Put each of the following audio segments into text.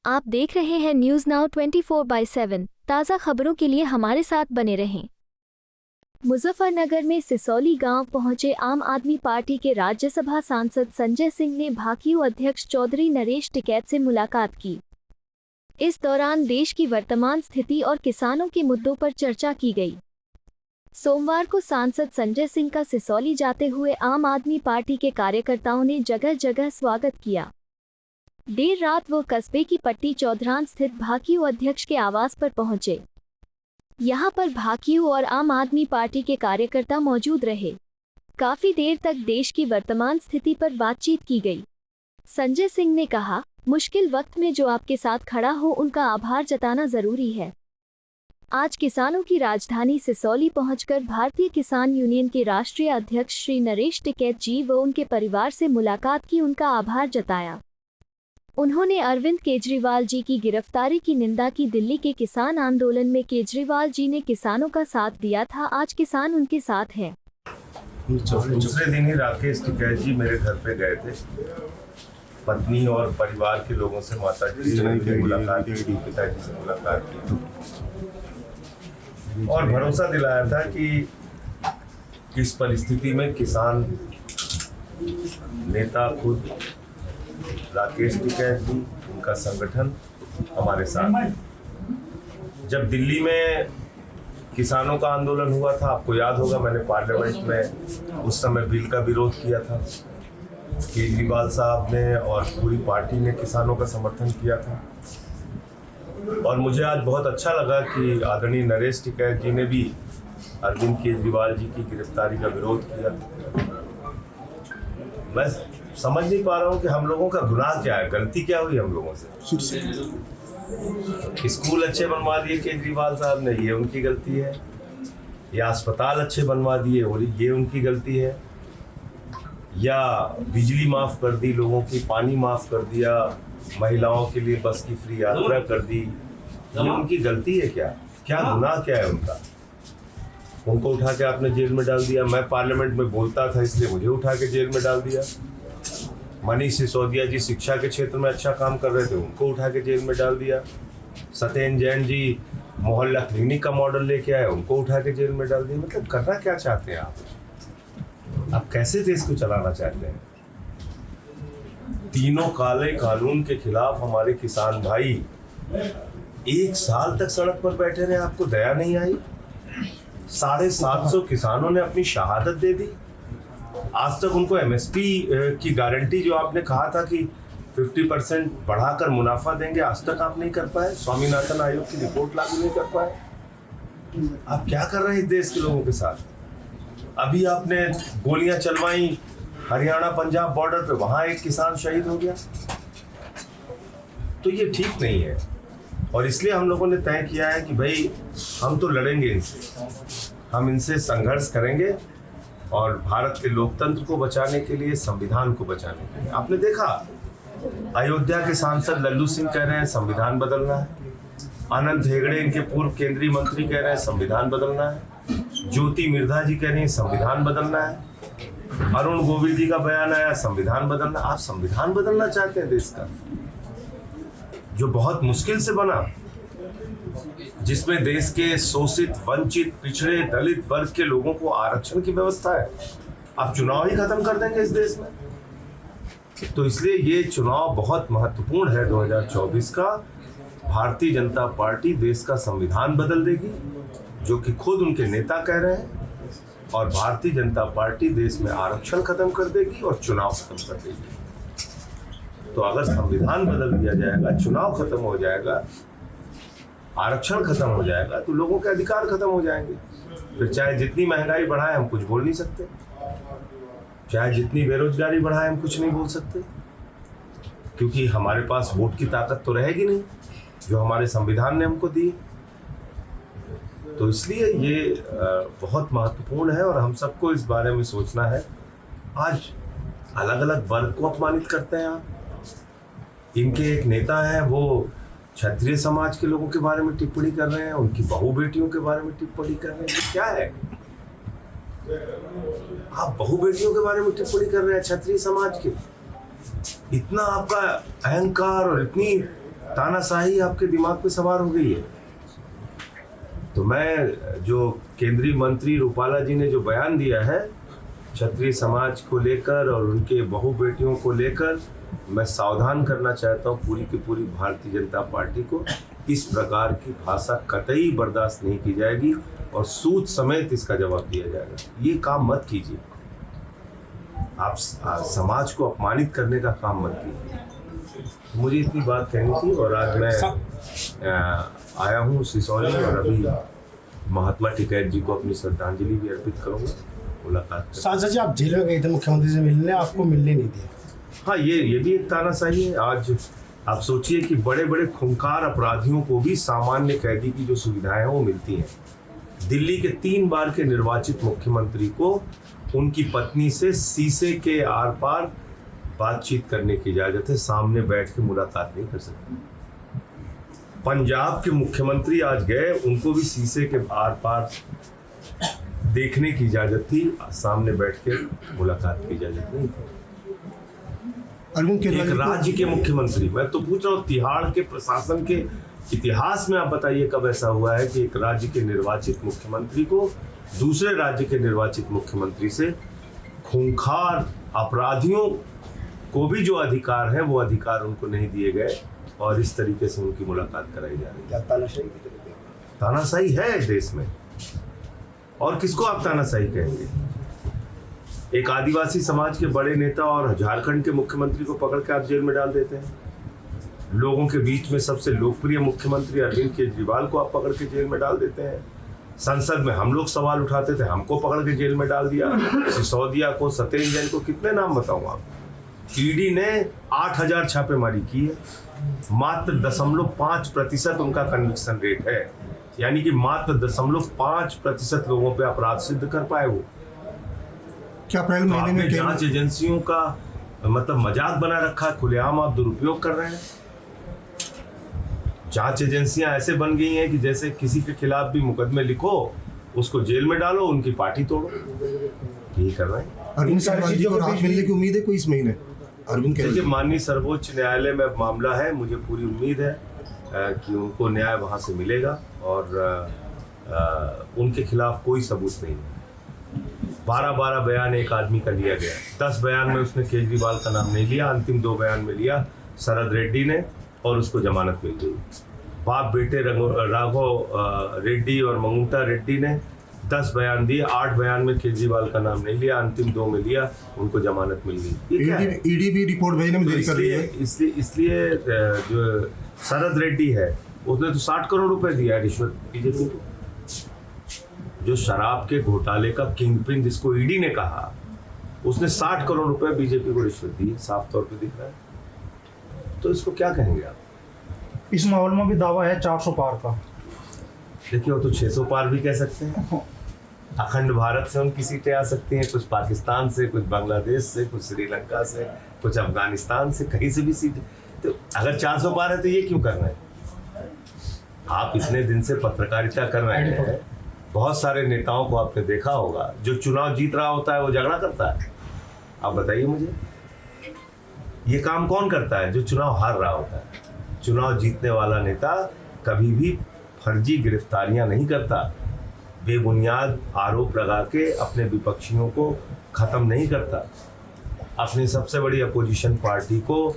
आप देख रहे हैं न्यूज़ नाउ 24/7। ताज़ा खबरों के लिए हमारे साथ बने रहें। मुजफ्फरनगर में सिसौली गांव पहुंचे आम आदमी पार्टी के राज्यसभा सांसद संजय सिंह ने भाकियू अध्यक्ष चौधरी नरेश टिकैत से मुलाकात की। इस दौरान देश की वर्तमान स्थिति और किसानों के मुद्दों पर चर्चा की गई। सोमवार को सांसद संजय सिंह का सिसौली जाते हुए आम आदमी पार्टी के कार्यकर्ताओं ने जगह जगह स्वागत किया। देर रात वो कस्बे की पट्टी चौधरान स्थित भाकियू अध्यक्ष के आवास पर पहुंचे। यहां पर भाकियू और आम आदमी पार्टी के कार्यकर्ता मौजूद रहे। काफी देर तक देश की वर्तमान स्थिति पर बातचीत की गई। संजय सिंह ने कहा, मुश्किल वक्त में जो आपके साथ खड़ा हो उनका आभार जताना जरूरी है। आज किसानों की राजधानी सिसौली पहुंचकर भारतीय किसान यूनियन के राष्ट्रीय अध्यक्ष श्री नरेश टिकैत जी व उनके परिवार से मुलाकात की, उनका आभार जताया। उन्होंने अरविंद केजरीवाल जी की गिरफ्तारी की निंदा की। दिल्ली के किसान आंदोलन में केजरीवाल जी ने किसानों का साथ दिया था, आज किसान उनके साथ हैं। दूसरे दिन ही राकेश टिकैत जी मेरे घर पे गए थे। पत्नी और परिवार के लोगों से, माता जी से मुलाकात की, पिताजी से मुलाकात की और भरोसा दिलाया था कि इस परिस्थिति में किसान नेता खुद राकेश टिकैत जी, उनका संगठन हमारे साथ है। जब दिल्ली में किसानों का आंदोलन हुआ था, आपको याद होगा, मैंने पार्लियामेंट में उस समय बिल का विरोध किया था। केजरीवाल साहब ने और पूरी पार्टी ने किसानों का समर्थन किया था। और मुझे आज बहुत अच्छा लगा कि आदरणीय नरेश टिकैत जी ने भी अरविंद केजरीवाल जी की गिरफ्तारी का विरोध किया। मैं समझ नहीं पा रहा हूँ कि हम लोगों का गुनाह क्या है, गलती क्या हुई हम लोगों से। स्कूल अच्छे बनवा दिए केजरीवाल साहब ने, ये उनकी गलती है। या अस्पताल अच्छे बनवा दिए, और ये उनकी गलती है। या बिजली माफ कर दी लोगों की, पानी माफ कर दिया, महिलाओं के लिए बस की फ्री यात्रा कर दी, ये उनकी गलती है क्या? क्या गुनाह क्या है उनका? उनको उठा के आपने जेल में डाल दिया। मैं पार्लियामेंट में बोलता था इसलिए मुझे उठा के जेल में डाल दिया। मनीष सिसोदिया जी शिक्षा के क्षेत्र में अच्छा काम कर रहे थे, उनको उठा के जेल में डाल दिया। सत्येंद्र जैन जी मोहल्ला क्लिनिक का मॉडल लेके आए, उनको उठा के जेल में डाल दिया। मतलब करना क्या चाहते हैं आप कैसे देश को चलाना चाहते हैं? तीनों काले कानून के खिलाफ हमारे किसान भाई 1 साल तक सड़क पर बैठे रहे, आपको दया नहीं आई? 750 किसानों ने अपनी शहादत दे दी। आज तक उनको एमएसपी की गारंटी जो आपने कहा था कि 50% बढ़ाकर मुनाफा देंगे, आज तक आप नहीं कर पाए। स्वामीनाथन आयोग की रिपोर्ट लागू नहीं कर पाए। आप क्या कर रहे हैं देश के लोगों के साथ? अभी आपने गोलियां चलवाई हरियाणा पंजाब बॉर्डर पे, वहां एक किसान शहीद हो गया। तो ये ठीक नहीं है और इसलिए हम लोगों ने तय किया है कि भाई हम तो लड़ेंगे इनसे, हम इनसे संघर्ष करेंगे और भारत के लोकतंत्र को बचाने के लिए, संविधान को बचाने के लिए। आपने देखा अयोध्या के सांसद लल्लू सिंह कह रहे हैं संविधान बदलना है। अनंत हेगड़े, इनके पूर्व केंद्रीय मंत्री, कह रहे हैं संविधान बदलना है। ज्योति मिर्धा जी कह रही हैं संविधान बदलना है। अरुण गोविल जी का बयान आया संविधान बदलना। आप संविधान बदलना चाहते हैं देश का, जो बहुत मुश्किल से बना, जिसमें देश के शोषित, वंचित, पिछड़े, दलित वर्ग के लोगों को आरक्षण की व्यवस्था है। आप चुनाव ही खत्म कर देंगे इस देश में। तो इसलिए ये चुनाव बहुत महत्वपूर्ण है 2024 का। भारतीय जनता पार्टी देश का संविधान बदल देगी, जो कि खुद उनके नेता कह रहे हैं, और भारतीय जनता पार्टी देश में आरक्षण खत्म कर देगी और चुनाव खत्म कर देगी। तो अगर संविधान बदल दिया जाएगा, चुनाव खत्म हो जाएगा, आरक्षण खत्म हो जाएगा, तो लोगों के अधिकार खत्म हो जाएंगे। फिर चाहे जितनी महंगाई बढ़ाए हम कुछ बोल नहीं सकते, चाहे जितनी बेरोजगारी बढ़ाए हम कुछ नहीं बोल सकते, क्योंकि हमारे पास वोट की ताकत तो रहेगी नहीं जो हमारे संविधान ने हमको दी। तो इसलिए ये बहुत महत्वपूर्ण है और हम सबको इस बारे में सोचना है। आज अलग अलग वर्ग को अपमानित करते हैं आप। इनके एक नेता हैं, वो क्षत्रिय समाज के लोगों के बारे में टिप्पणी कर रहे हैं, उनकी बहू बेटियों के बारे में टिप्पणी कर रहे हैं। ये क्या है? आप बहू बेटियों के बारे में टिप्पणी कर रहे हैं क्षत्रिय समाज के। इतना आपका अहंकार और इतनी तानाशाही आपके दिमाग पे सवार हो गई है। तो मैं जो केंद्रीय मंत्री रूपाला जी ने जो बयान दिया है क्षत्रिय समाज को लेकर और उनके बहू बेटियों को लेकर, मैं सावधान करना चाहता हूँ पूरी की पूरी भारतीय जनता पार्टी को। इस प्रकार की भाषा कतई बर्दाश्त नहीं की जाएगी और सूद समेत इसका जवाब दिया जाएगा। ये काम मत कीजिए, आप समाज को अपमानित करने का काम मत कीजिए। मुझे इतनी बात कहनी थी और आज मैं आया हूँ सिसौली और अभी महात्मा टिकैत जी को अपनी श्रद्धांजलि भी अर्पित करूँगा। मुलाकात सांसद जी, आप जेल में गए थे मुख्यमंत्री से मिलने, आपको मिलने नहीं दिया। हाँ, ये भी एक तानाशाही है। आज आप सोचिए कि बड़े बड़े खूंखार अपराधियों को भी सामान्य कैदी की जो सुविधाएं हैं वो मिलती हैं। दिल्ली के 3 बार के निर्वाचित मुख्यमंत्री को उनकी पत्नी से शीशे के आर पार बातचीत करने की इजाजत है, सामने बैठ के मुलाकात नहीं कर सकते। पंजाब के मुख्यमंत्री आज गए, उनको भी शीशे के आर पार देखने की इजाजत थी, सामने बैठ के मुलाकात की इजाजत नहीं थी। एक राज्य के मुख्यमंत्री, मैं तो पूछ रहा हूँ तिहाड़ के प्रशासन के इतिहास में आप बताइए कब ऐसा हुआ है कि एक राज्य के निर्वाचित मुख्यमंत्री को दूसरे राज्य के निर्वाचित मुख्यमंत्री से खूंखार अपराधियों को भी जो अधिकार है वो अधिकार उनको नहीं दिए गए और इस तरीके से उनकी मुलाकात कराई जा रही है। तानाशाही है देश में, और किसको आप तानाशाही कहेंगे? एक आदिवासी समाज के बड़े नेता और झारखंड के मुख्यमंत्री को पकड़ के आप जेल में डाल देते हैं। लोगों के बीच में सबसे लोकप्रिय मुख्यमंत्री अरविंद केजरीवाल को आप पकड़ के जेल में डाल देते हैं। संसद में हम लोग सवाल उठाते थे, हमको पकड़ के जेल में डाल दिया। सिसोदिया को, सत्येंद्र जैन को, कितने नाम बताऊं आप। ईडी ने 8000 छापेमारी की है, मात्र 0.5% उनका कन्विक्शन रेट है, यानी कि मात्र 0.5% लोगों पे अपराध सिद्ध कर पाए वो। क्या अप्रैल महीने में जांच एजेंसियों का मतलब मजाक बना रखा है, खुलेआम आप दुरुपयोग कर रहे हैं। जांच एजेंसियां ऐसे बन गई हैं कि जैसे किसी के खिलाफ भी मुकदमे लिखो, उसको जेल में डालो, उनकी पार्टी तोड़ो, यही कर रहे हैं। अरविंद केजरीवाल जी को राहत मिलने की उम्मीद है कोई इस महीने? अरविंद केजरीवाल, माननीय सर्वोच्च न्यायालय में मामला है, मुझे पूरी उम्मीद है कि उनको न्याय वहां से मिलेगा और उनके खिलाफ कोई सबूत नहीं है। 12 बयान एक आदमी का लिया गया, 10 बयान में उसने केजरीवाल का नाम नहीं लिया, अंतिम 2 बयान में लिया शरद रेड्डी ने और उसको जमानत मिल गई। बाप बेटे राघव रेड्डी और मंगुंटा रेड्डी ने 10 बयान दिए, 8 बयान में केजरीवाल का नाम नहीं लिया, अंतिम 2 में लिया, उनको जमानत मिल गई। ईडी भी रिपोर्ट भेजने में देरी कर रही है। इसलिए जो शरद रेड्डी है उसने तो 60 करोड़ रुपए दिया रिश्वत बीजेपी को। जो शराब के घोटाले का किंगपिन जिसको ईडी ने कहा, उसने 60 करोड़ रुपए बीजेपी को रिश्वत दी, साफ तौर पे दिख रहा है। तो इसको क्या कहेंगे आप? इस माहौल में भी दावा है 400 पार का। देखिए, वो तो 600 पार भी कह सकते हैं। अखंड भारत से उनकी सीटें आ सकती हैं, कुछ पाकिस्तान से, कुछ बांग्लादेश से, कुछ श्रीलंका से, कुछ अफगानिस्तान से, कहीं से भी सीटें। तो अगर 400 पार है तो ये क्यों कर रहे हैं? आप इतने दिन से पत्रकारिता कर रहे हैं, बहुत सारे नेताओं को आपने देखा होगा, जो चुनाव जीत रहा होता है वो झगड़ा करता है। आप बताइए मुझे, ये काम कौन करता है? जो चुनाव हार रहा होता है। चुनाव जीतने वाला नेता कभी भी फर्जी गिरफ्तारियां नहीं करता, बेबुनियाद आरोप लगा के अपने विपक्षियों को खत्म नहीं करता, अपनी सबसे बड़ी अपोजिशन पार्टी को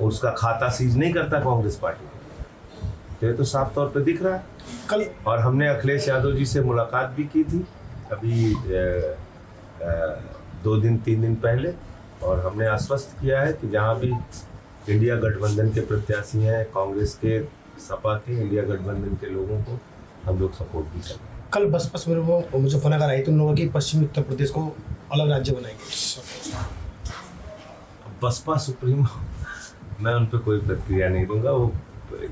उसका खाता सीज नहीं करता कांग्रेस पार्टी को। ये तो साफ तौर पे दिख रहा है। कल और हमने अखिलेश यादव जी से मुलाकात भी की थी अभी 2-3 दिन पहले, और हमने आश्वस्त किया है कि जहाँ भी इंडिया गठबंधन के प्रत्याशी हैं, कांग्रेस के, सपा के, इंडिया गठबंधन के लोगों को हम लोग सपोर्ट भी करेंगे। कल बसपा सुप्रीमो मुजफ्फरनगर आई तो उन लोगों की पश्चिमी उत्तर प्रदेश को अलग राज्य बनाएंगे। बसपा सुप्रीमो, मैं उन पर कोई प्रतिक्रिया नहीं दूंगा। वो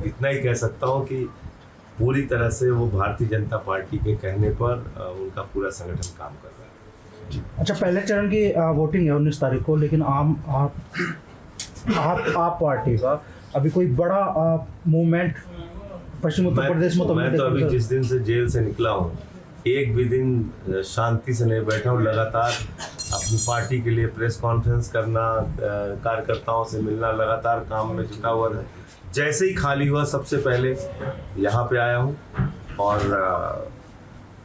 इतना ही कह सकता हूँ कि पूरी तरह से वो भारतीय जनता पार्टी के कहने पर उनका पूरा संगठन काम कर रहा है। अच्छा, पहले चरण की वोटिंग है 19 तारीख को, लेकिन आप पार्टी का अभी कोई बड़ा मूवमेंट पश्चिम उत्तर प्रदेश में? मैं तो अभी जिस दिन से जेल से निकला हूँ एक भी दिन शांति से नहीं बैठा हूँ। लगातार अपनी पार्टी के लिए प्रेस कॉन्फ्रेंस करना, कार्यकर्ताओं से मिलना, लगातार काम में जुटा हुआ है। जैसे ही खाली हुआ सबसे पहले यहाँ पे आया हूँ और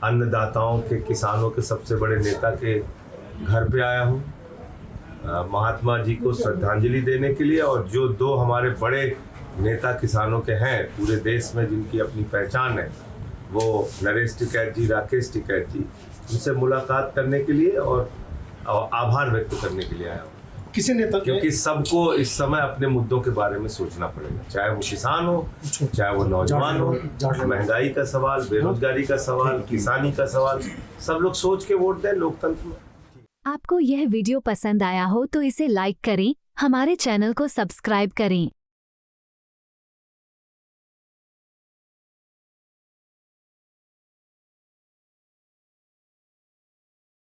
अन्नदाताओं के, किसानों के सबसे बड़े नेता के घर पे आया हूँ महात्मा जी को श्रद्धांजलि देने के लिए। और जो दो हमारे बड़े नेता किसानों के हैं पूरे देश में, जिनकी अपनी पहचान है, वो नरेश टिकैत जी, राकेश टिकैत जी, उनसे मुलाकात करने के लिए और आभार व्यक्त करने के लिए आया हूँ। किसी नेता क्योंकि सबको इस समय अपने मुद्दों के बारे में सोचना पड़ेगा, चाहे वो किसान हो, चाहे वो नौजवान हो। महंगाई का सवाल, बेरोजगारी का सवाल, किसानी का सवाल, सब लोग सोच के वोट दें लोकतंत्र में। आपको यह वीडियो पसंद आया हो तो इसे लाइक करें, हमारे चैनल को सब्सक्राइब करें।